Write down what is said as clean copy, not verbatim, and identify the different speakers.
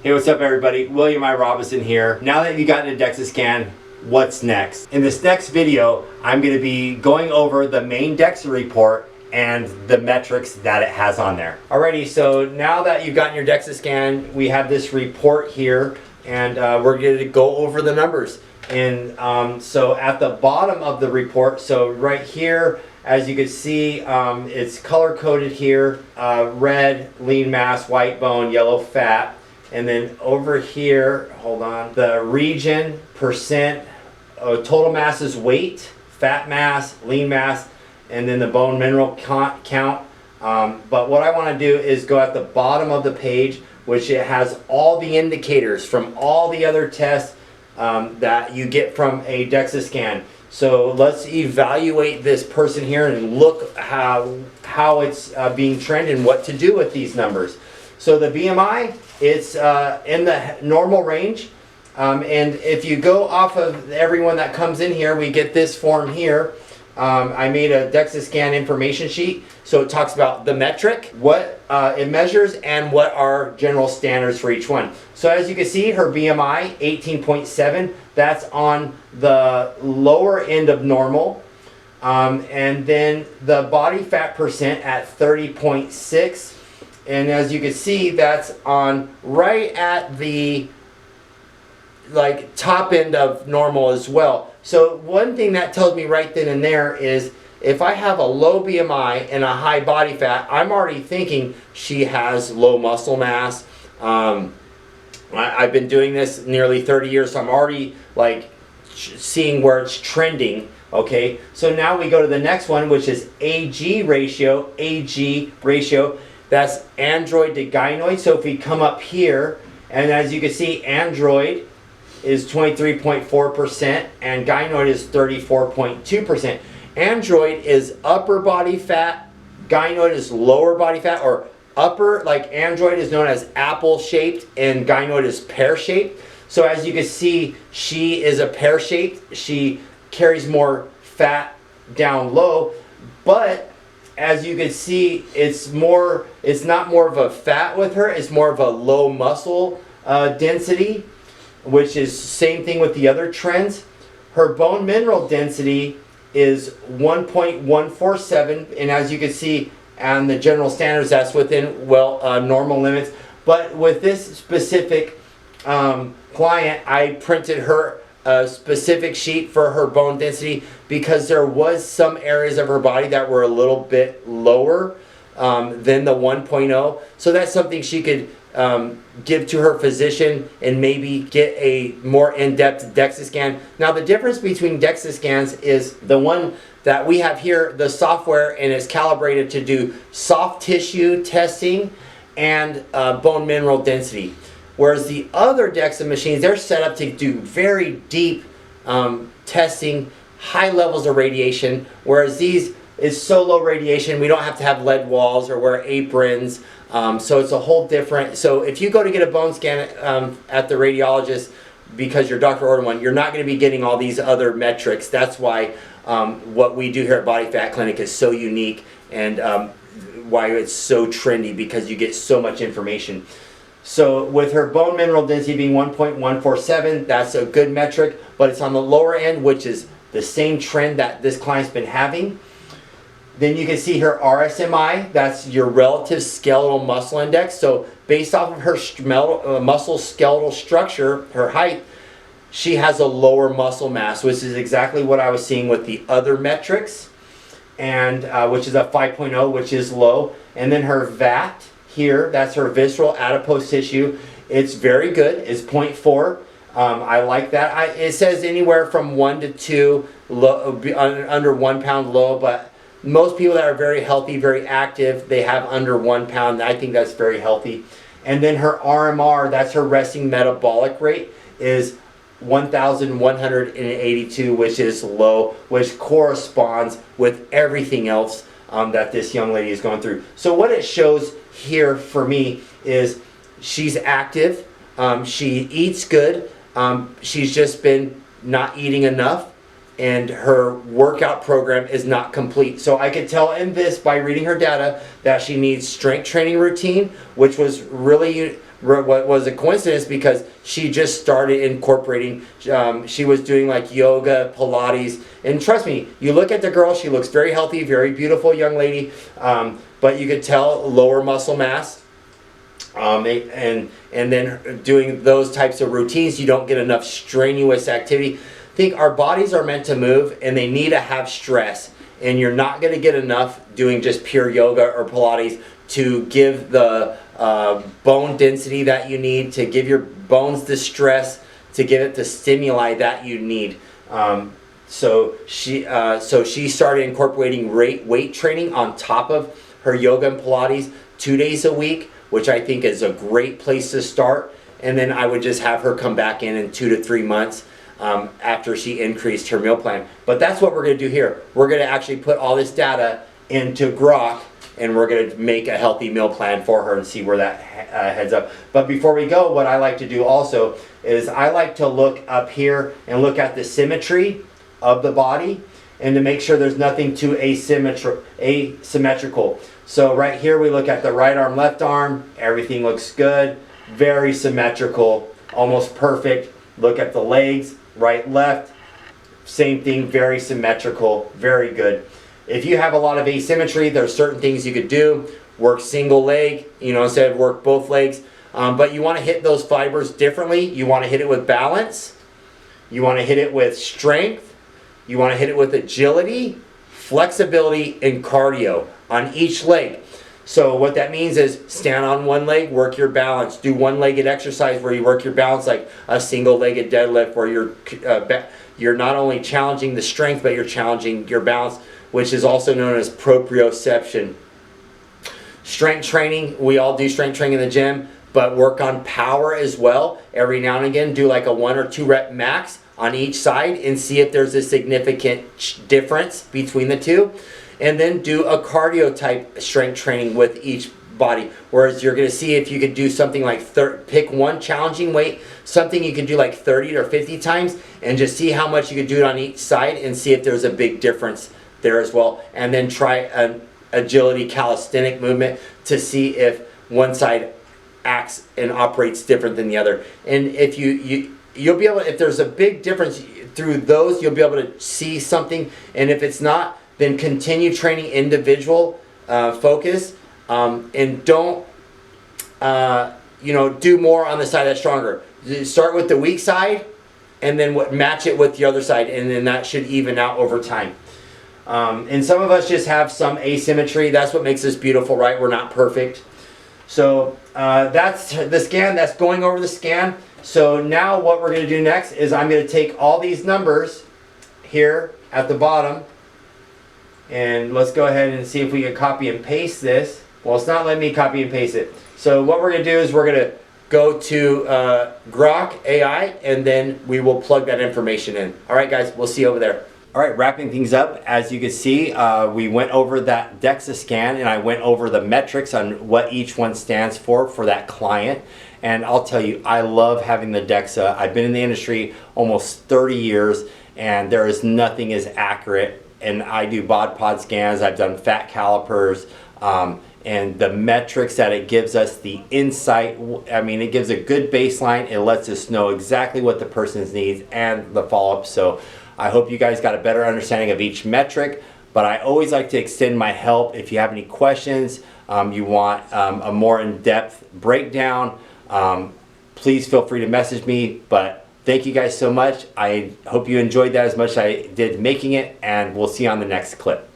Speaker 1: Hey, what's up everybody? William I. Robinson here. Now that you got a DEXA scan, what's next? In this next video, I'm going to be going over the main DEXA report and the metrics that it has on there. Alrighty, so now that you've gotten your DEXA scan, we have this report here, and we're going to go over the numbers. And so at the bottom of the report, so right here, as you can see, it's color coded here, red, lean mass, white bone, yellow fat. And then over here, hold on, the region, percent, total mass is weight, fat mass, lean mass, and then the bone mineral count. But what I want to do is go at the bottom of the page, which it has all the indicators from all the other tests that you get from a DEXA scan. So let's evaluate this person here and look how it's being trended and what to do with these numbers. So the BMI, it's in the normal range, and if you go off of everyone that comes in here, we get this form here. I made a DEXA scan information sheet, so it talks about the metric, what it measures, and what are general standards for each one. So as you can see, her BMI 18.7, that's on the lower end of normal, and then the body fat percent at 30.6. And as you can see, that's on right at the top end of normal as well. So one thing that tells me right then and there is if I have a low BMI and a high body fat, I'm already thinking she has low muscle mass. I've been doing this nearly 30 years, so I'm already seeing where it's trending. Okay, so now we go to the next one, which is AG ratio. AG ratio. That's android to gynoid. So if we come up here, and as you can see, android is 23.4% and gynoid is 34.2%. Android is upper body fat, gynoid is lower body fat, or upper, like android is known as apple shaped and gynoid is pear shaped. So as you can see, she is a pear shaped. She carries more fat down low, but as you can see, it's not more of a fat with her, it's more of a low muscle density, which is same thing with the other trends. Her bone mineral density is 1.147, and as you can see on the general standards, that's within normal limits. But with this specific client, I printed her a specific sheet for her bone density because there was some areas of her body that were a little bit lower than the 1.0. So that's something she could give to her physician and maybe get a more in-depth DEXA scan. Now the difference between DEXA scans is the one that we have here, the software, and it's calibrated to do soft tissue testing and bone mineral density. Whereas the other DEXA machines, they're set up to do very deep testing, high levels of radiation, whereas these is so low radiation, we don't have to have lead walls or wear aprons. So it's a whole different, so if you go to get a bone scan at the radiologist because your doctor ordered one, you're not going to be getting all these other metrics. That's why what we do here at Body Fat Clinic is so unique and why it's so trendy, because you get so much information. So with her bone mineral density being 1.147, that's a good metric, but it's on the lower end, which is the same trend that this client's been having. Then you can see her RSMI, that's your relative skeletal muscle index. So based off of her muscle skeletal structure, her height, she has a lower muscle mass, which is exactly what I was seeing with the other metrics, and which is a 5.0, which is low. And then her VAT here, that's her visceral adipose tissue. It's very good. It's 0.4. I like that. It says anywhere from 1 to 2, under 1 pound low, but most people that are very healthy, very active, they have under 1 pound. I think that's very healthy. And then her RMR, that's her resting metabolic rate, is 1,182, which is low, which corresponds with everything else that this young lady is going through. So what it shows here for me is she's active, she eats good, she's just been not eating enough, and her workout program is not complete. So I could tell in this by reading her data that she needs strength training routine, which was really what was a coincidence because she just started incorporating, she was doing like yoga, Pilates, and trust me, you look at the girl, she looks very healthy, very beautiful young lady, but you could tell lower muscle mass. And then doing those types of routines, you don't get enough strenuous activity. I think our bodies are meant to move and they need to have stress, and you're not going to get enough doing just pure yoga or Pilates to give the bone density that you need, to give your bones the stress, to give it the stimuli that you need. So she started incorporating weight training on top of her yoga and Pilates 2 days a week, which I think is a great place to start. And then I would just have her come back in 2 to 3 months after she increased her meal plan. But that's what we're going to do here. We're going to actually put all this data into Grok, and we're going to make a healthy meal plan for her and see where that heads up. But before we go, what I like to do also is I like to look up here and look at the symmetry of the body and to make sure there's nothing too asymmetrical. So right here we look at the right arm, left arm, everything looks good, very symmetrical, almost perfect. Look at the legs, right, left, same thing, very symmetrical, very good. If you have a lot of asymmetry, there's certain things you could do. Work single leg, instead of work both legs. But you want to hit those fibers differently. You want to hit it with balance. You want to hit it with strength. You want to hit it with agility, flexibility, and cardio on each leg. So what that means is stand on one leg, work your balance. Do one-legged exercise where you work your balance, like a single-legged deadlift, where you're not only challenging the strength, but you're challenging your balance, which is also known as proprioception. Strength training, we all do strength training in the gym, but work on power as well. Every now and again, do like a 1 or 2 rep max on each side and see if there's a significant difference between the two. And then do a cardio type strength training with each body. Whereas you're going to see if you could do something like, pick one challenging weight, something you can do like 30 or 50 times, and just see how much you could do it on each side and see if there's a big difference there as well. And then try an agility calisthenic movement to see if one side acts and operates different than the other. And if you'll be able, if there's a big difference through those, you'll be able to see something. And if it's not, then continue training individual focus, and don't do more on the side that's stronger. Start with the weak side and then match it with the other side, and then that should even out over time. And some of us just have some asymmetry. That's what makes us beautiful, right? We're not perfect. So that's the scan. That's going over the scan. So now what we're going to do next is I'm going to take all these numbers here at the bottom, and let's go ahead and see if we can copy and paste this. Well, it's not letting me copy and paste it. So what we're going to do is we're going to go to Grok AI, and then we will plug that information in. All right, guys, we'll see you over there. All right, wrapping things up, as you can see, we went over that DEXA scan, and I went over the metrics on what each one stands for that client. And I'll tell you, I love having the DEXA. I've been in the industry almost 30 years, and there is nothing as accurate. And I do bod pod scans, I've done fat calipers, and the metrics that it gives us, the insight, I mean, it gives a good baseline. It lets us know exactly what the person's needs and the follow-up. So I hope you guys got a better understanding of each metric, but I always like to extend my help. If you have any questions, you want a more in-depth breakdown, please feel free to message me. But thank you guys so much. I hope you enjoyed that as much as I did making it, and we'll see you on the next clip.